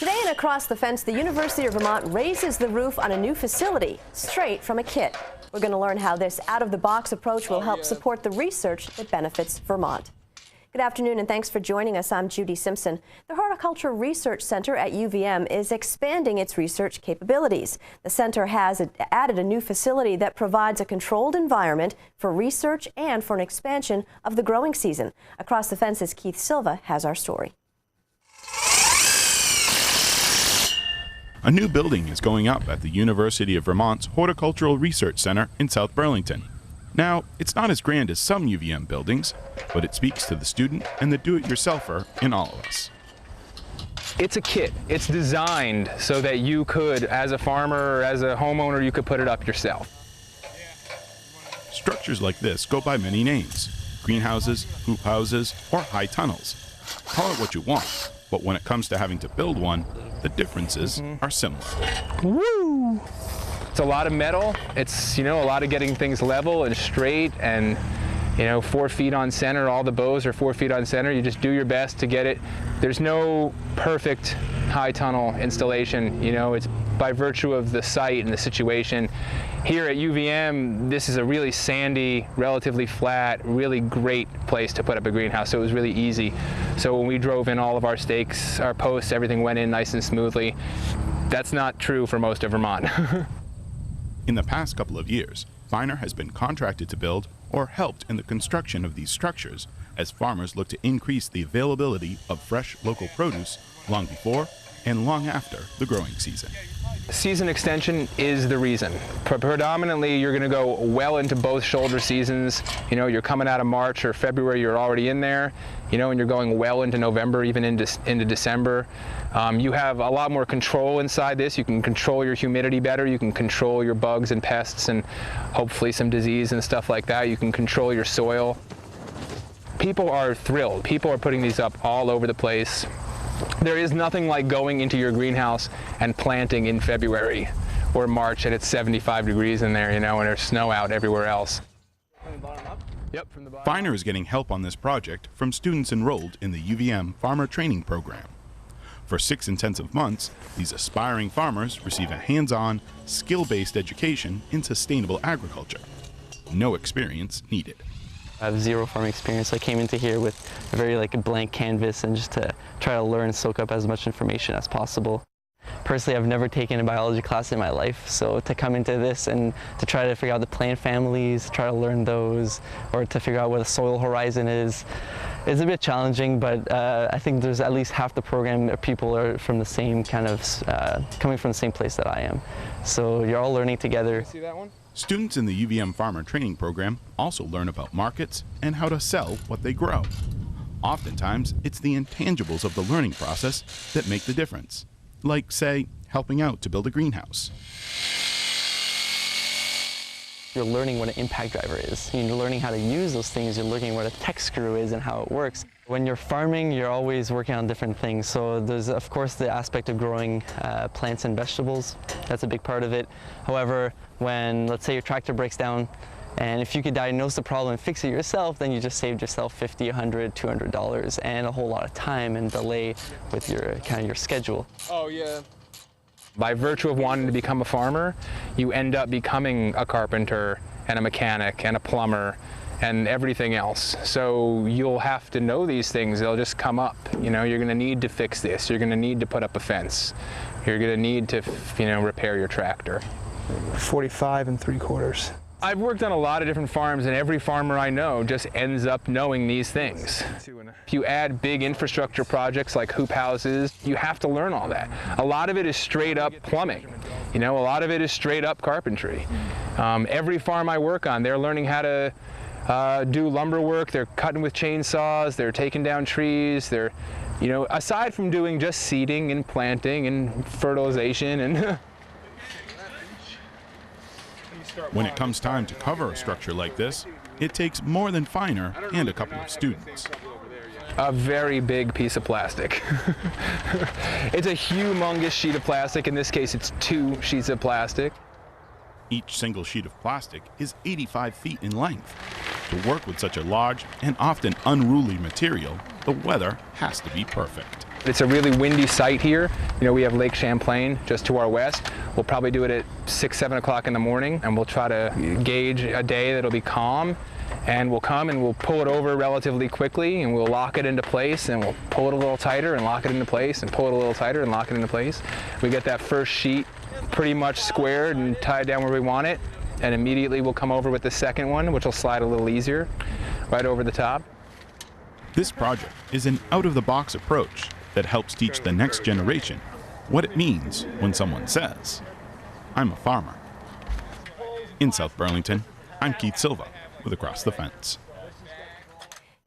Today and across the fence, the University of Vermont raises the roof on a new facility straight from a kit. We're going to learn how this out-of-the-box approach will help support the research that benefits Vermont. Good afternoon and thanks for joining us. I'm Judy Simpson. The Horticulture Research Center at UVM is expanding its research capabilities. The center has added a new facility that provides a controlled environment for research and for an expansion of the growing season. Across the fence's Keith Silva has our story. A new building is going up at the University of Vermont's Horticultural Research Center in South Burlington. Now, it's not as grand as some UVM buildings, but it speaks to the student and the do-it-yourselfer in all of us. It's a kit. It's designed so that you could, as a farmer or as a homeowner, you could put it up yourself. Structures like this go by many names: greenhouses, hoop houses, or high tunnels. Call it what you want, but when it comes to having to build one, the differences are similar. Woo! It's a lot of metal. It's, a lot of getting things level and straight and, 4 feet on center. All the bows are 4 feet on center. You just do your best to get it. There's no perfect high tunnel installation. It's by virtue of the site and the situation. Here at UVM, this is a really sandy, relatively flat, really great place to put up a greenhouse, so it was really easy. So when we drove in all of our stakes, our posts, everything went in nice and smoothly. That's not true for most of Vermont. In the past couple of years, Viner has been contracted to build or helped in the construction of these structures as farmers look to increase the availability of fresh local produce long before and long after the growing season. Season extension is the reason. Predominantly, you're going to go well into both shoulder seasons. You're coming out of March or February, you're already in there, and you're going well into November, even into December. You have a lot more control inside this. You can control your humidity better. You can control your bugs and pests and hopefully some disease and stuff like that. You can control your soil. People are thrilled. People are putting these up all over the place. There is nothing like going into your greenhouse and planting in February or March and it's 75 degrees in there, and there's snow out everywhere else. From the bottom up? Yep, from the bottom. Viner is getting help on this project from students enrolled in the UVM Farmer Training Program. For 6 intensive months, these aspiring farmers receive a hands-on, skill-based education in sustainable agriculture. No experience needed. I have zero farming experience. I came into here with a very blank canvas and just to try to learn and soak up as much information as possible. Personally, I've never taken a biology class in my life, so to come into this and to try to figure out the plant families, try to learn those, or to figure out what a soil horizon is a bit challenging, but I think there's at least half the program people are from the same coming from the same place that I am. So you're all learning together. See that one? Students in the UVM Farmer Training Program also learn about markets and how to sell what they grow. Oftentimes, it's the intangibles of the learning process that make the difference, like, say, helping out to build a greenhouse. You're learning what an impact driver is. You're learning how to use those things. You're learning what a tech screw is and how it works. When you're farming, you're always working on different things. So there's, of course, the aspect of growing plants and vegetables. That's a big part of it. However, when, let's say, your tractor breaks down, and if you could diagnose the problem and fix it yourself, then you just saved yourself $50, $100, $200 and a whole lot of time and delay with your your schedule. Oh, yeah. By virtue of wanting to become a farmer, you end up becoming a carpenter and a mechanic and a plumber and everything else. So you'll have to know these things. They'll just come up. You're going to need to fix this. You're going to need to put up a fence. You're going to need to, repair your tractor. 45 3/4. I've worked on a lot of different farms, and every farmer I know just ends up knowing these things. If you add big infrastructure projects like hoop houses, you have to learn all that. A lot of it is straight up plumbing. A lot of it is straight up carpentry. Every farm I work on, they're learning how to do lumber work. They're cutting with chainsaws. They're taking down trees. They're, aside from doing just seeding and planting and fertilization and When it comes time to cover a structure like this, it takes more than Viner and a couple of students. A very big piece of plastic. It's a humongous sheet of plastic. In this case, it's 2 sheets of plastic. Each single sheet of plastic is 85 feet in length. To work with such a large and often unruly material, the weather has to be perfect. It's a really windy site here. You know, we have Lake Champlain just to our west. We'll probably do it at 6, 7 o'clock in the morning, and we'll try to gauge a day that'll be calm. And we'll come and we'll pull it over relatively quickly, and we'll lock it into place, and we'll pull it a little tighter and lock it into place, and pull it a little tighter and lock it into place. We get that first sheet pretty much squared and tied down where we want it, and immediately we'll come over with the second one, which will slide a little easier right over the top. This project is an out-of-the-box approach that helps teach the next generation what it means when someone says, "I'm a farmer." In South Burlington, I'm Keith Silva with Across the Fence.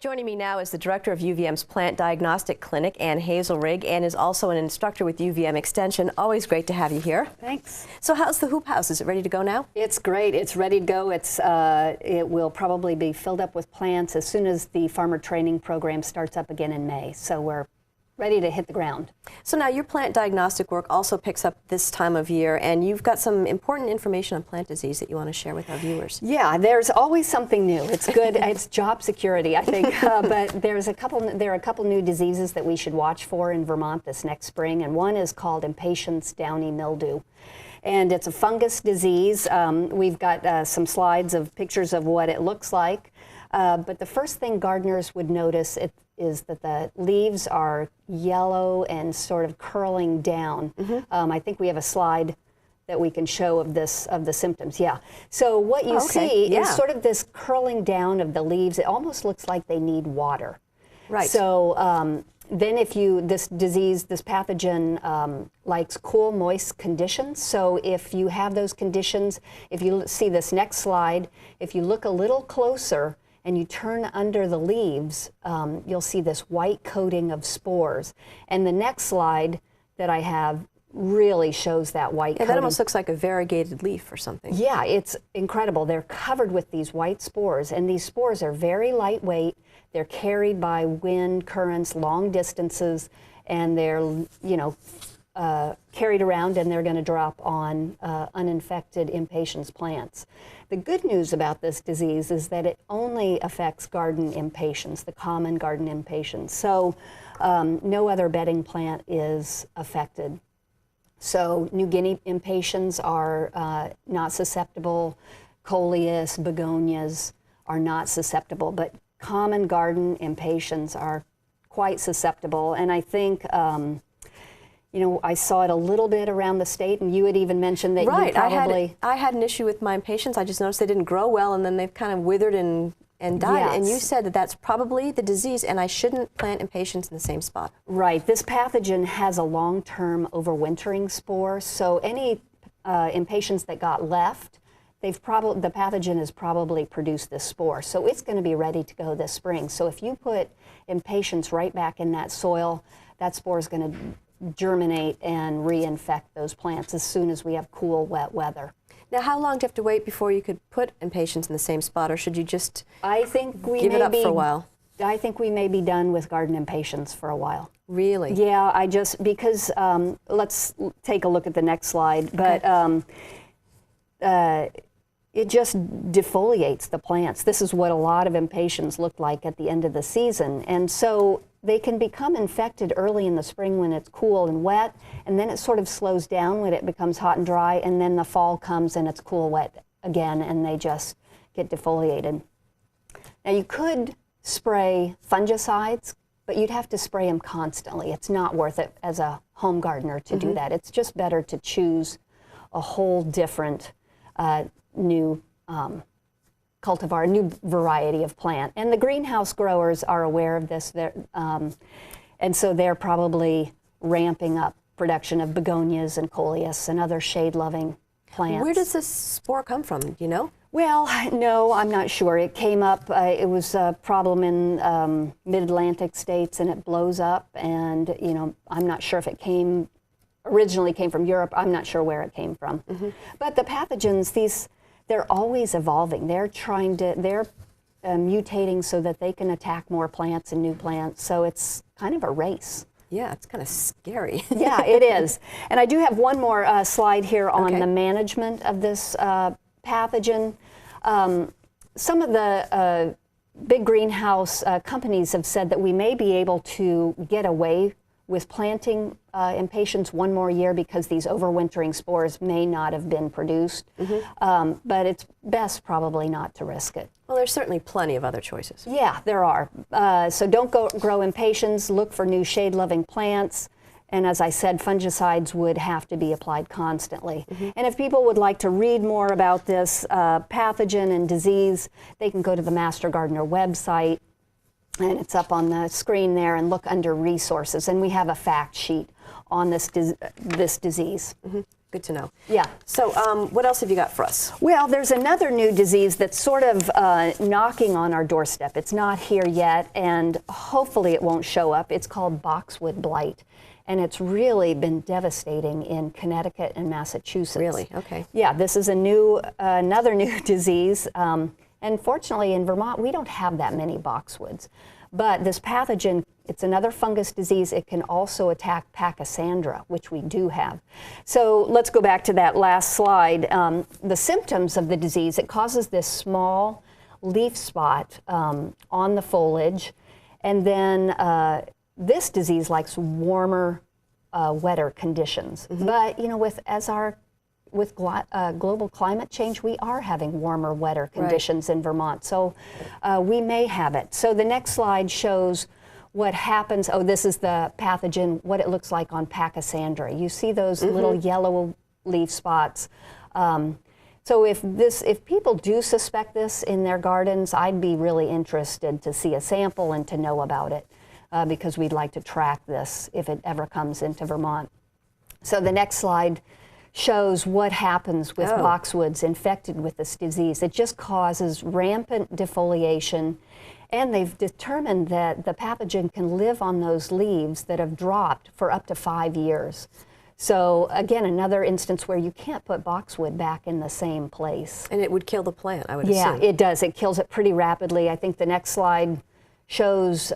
Joining me now is the director of UVM's Plant Diagnostic Clinic, Ann Hazelrigg. Ann is also an instructor with UVM Extension. Always great to have you here. Thanks. So how's the hoop house? Is it ready to go now? It's great. It's ready to go. It will probably be filled up with plants as soon as the farmer training program starts up again in May. So we're ready to hit the ground. So now your plant diagnostic work also picks up this time of year, and you've got some important information on plant disease that you want to share with our viewers. Yeah, there's always something new. It's good. It's job security, I think. But there are a couple new diseases that we should watch for in Vermont this next spring, and one is called impatiens downy mildew. And it's a fungus disease. We've got some slides of pictures of what it looks like. But the first thing gardeners would notice is that the leaves are yellow and sort of curling down. I think we have a slide that we can show of the symptoms. Yeah. So what you see is sort of this curling down of the leaves. It almost looks like they need water. Right. So then this pathogen likes cool, moist conditions. So if you have those conditions, if you see this next slide, if you look a little closer, and you turn under the leaves, you'll see this white coating of spores. And the next slide that I have really shows that white coating. That almost looks like a variegated leaf or something. Yeah, it's incredible. They're covered with these white spores, and these spores are very lightweight. They're carried by wind currents long distances, and they're, carried around, and they're going to drop on uninfected impatiens plants. The good news about this disease is that it only affects garden impatiens, the common garden impatiens. So no other bedding plant is affected. So New Guinea impatiens are not susceptible. Coleus, begonias are not susceptible, but common garden impatiens are quite susceptible. And I think I saw it a little bit around the state, and you had even mentioned that you probably... I had an issue with my impatiens. I just noticed they didn't grow well, and then they've kind of withered and died. Yes. And you said that that's probably the disease, and I shouldn't plant impatiens in the same spot. Right. This pathogen has a long-term overwintering spore, so any impatiens that got left, the pathogen has probably produced this spore. So it's going to be ready to go this spring. So if you put impatiens right back in that soil, that spore is going to germinate and reinfect those plants as soon as we have cool, wet weather. Now, how long do you have to wait before you could put impatiens in the same spot, or should you just give it up for a while? I think we may be done with garden impatiens for a while. Really? Yeah, because let's take a look at the next slide. But it just defoliates the plants. This is what a lot of impatiens look like at the end of the season, and so they can become infected early in the spring when it's cool and wet, and then it sort of slows down when it becomes hot and dry, and then the fall comes and it's cool, wet again, and they just get defoliated. Now you could spray fungicides, but you'd have to spray them constantly. It's not worth it as a home gardener to do that. It's just better to choose a whole different new cultivar, new variety of plant. And the greenhouse growers are aware of this, and so they're probably ramping up production of begonias and coleus and other shade-loving plants. Where does this spore come from, do you know? Well, no, I'm not sure. It came up, it was a problem in mid-Atlantic states, and it blows up, and I'm not sure if it originally came from Europe. I'm not sure where it came from. But the pathogens, they're always evolving. They're mutating so that they can attack more plants and new plants. So it's kind of a race. Yeah, it's kind of scary. Yeah, it is. And I do have one more slide here on the management of this pathogen. Some of the big greenhouse companies have said that we may be able to get away with planting impatiens one more year because these overwintering spores may not have been produced. But it's best probably not to risk it. Well, there's certainly plenty of other choices. Yeah, there are. So don't grow impatiens. Look for new shade-loving plants. And as I said, fungicides would have to be applied constantly. And if people would like to read more about this pathogen and disease, they can go to the Master Gardener website. And it's up on the screen there, and look under resources. And we have a fact sheet on this disease. Good to know. Yeah. So what else have you got for us? Well, there's another new disease that's sort of knocking on our doorstep. It's not here yet, and hopefully it won't show up. It's called boxwood blight. And it's really been devastating in Connecticut and Massachusetts. Really? Okay. Yeah, this is another new disease. And fortunately, in Vermont, we don't have that many boxwoods. But this pathogen, it's another fungus disease. It can also attack Pachysandra, which we do have. So let's go back to that last slide. The symptoms of the disease, it causes this small leaf spot on the foliage. And then this disease likes warmer, wetter conditions. But, you know, with global climate change, we are having warmer, wetter conditions in Vermont. So we may have it. So the next slide shows what happens. Oh, this is the pathogen, what it looks like on Pachysandra. You see those little yellow leaf spots. So if people do suspect this in their gardens, I'd be really interested to see a sample and to know about it because we'd like to track this if it ever comes into Vermont. So the next slide shows what happens with boxwoods infected with this disease. It just causes rampant defoliation, and they've determined that the pathogen can live on those leaves that have dropped for up to 5 years. So again, another instance where you can't put boxwood back in the same place. And it would kill the plant, I would assume. Yeah, it does. It kills it pretty rapidly. I think the next slide shows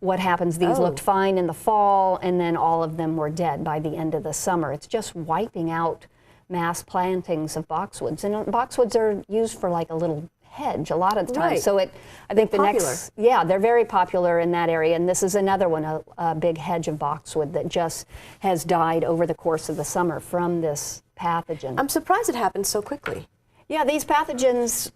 what happens. These looked fine in the fall, and then all of them were dead by the end of the summer. It's just wiping out mass plantings of boxwoods. And boxwoods are used for like a little hedge a lot of the time. So I think they're very popular in that area. And this is another one, a big hedge of boxwood that just has died over the course of the summer from this pathogen. I'm surprised it happened so quickly. Yeah, these pathogens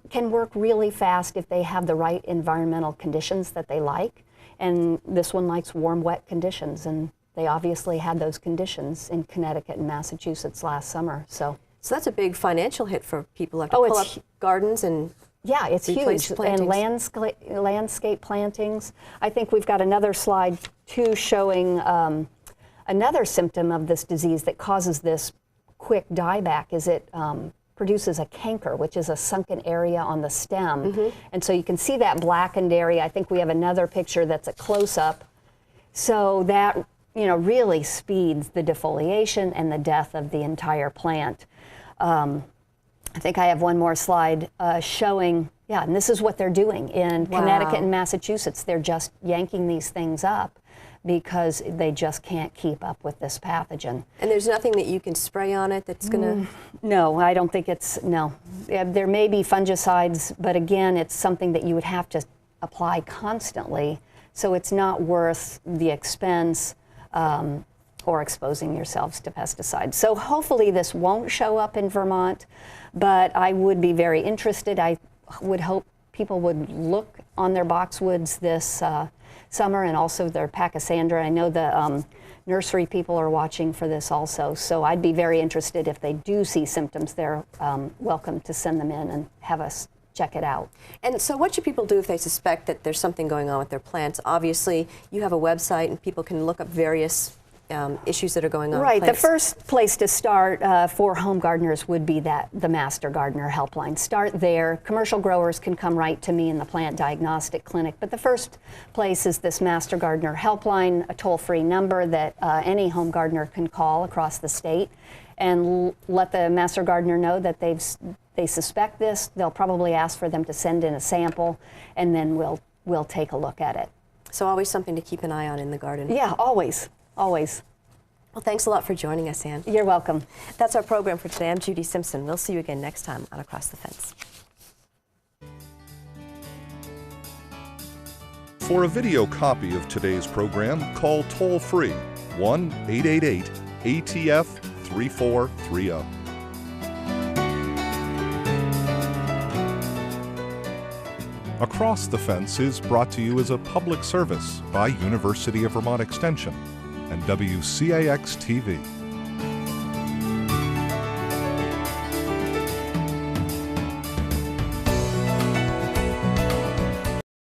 can work really fast if they have the right environmental conditions that they like. And this one likes warm, wet conditions, and they obviously had those conditions in Connecticut and Massachusetts last summer. So that's a big financial hit for people who have to pull up gardens and it's huge. Plantings. And landscape plantings. I think we've got another slide too showing another symptom of this disease that causes this quick dieback. Is it produces a canker, which is a sunken area on the stem. And so you can see that blackened area. I think we have another picture that's a close-up. So that, really speeds the defoliation and the death of the entire plant. I think I have one more slide showing, and this is what they're doing in Connecticut and Massachusetts. They're just yanking these things up because they just can't keep up with this pathogen. And there's nothing that you can spray on it that's going to... No, I don't think no. There may be fungicides, but again, it's something that you would have to apply constantly, so it's not worth the expense or exposing yourselves to pesticides. So hopefully this won't show up in Vermont, but I would be very interested. I would hope people would look on their boxwoods this summer, and also their Pachysandra. I know the nursery people are watching for this also, so I'd be very interested if they do see symptoms. They're welcome to send them in and have us check it out. And so what should people do if they suspect that there's something going on with their plants? Obviously, you have a website and people can look up various issues that are going on. Right. The first place to start for home gardeners would be the Master Gardener helpline. Start there. Commercial growers can come right to me in the plant diagnostic clinic. But the first place is this Master Gardener helpline, a toll-free number that any home gardener can call across the state and let the Master Gardener know that they suspect this. They'll probably ask for them to send in a sample, and then we'll take a look at it. So always something to keep an eye on in the garden. Yeah, always. Always. Well, thanks a lot for joining us, Ann. You're welcome. That's our program for today. I'm Judy Simpson. We'll see you again next time on Across the Fence. For a video copy of today's program, call toll-free 1-888-ATF-3430. Across the Fence is brought to you as a public service by University of Vermont Extension and WCAX-TV.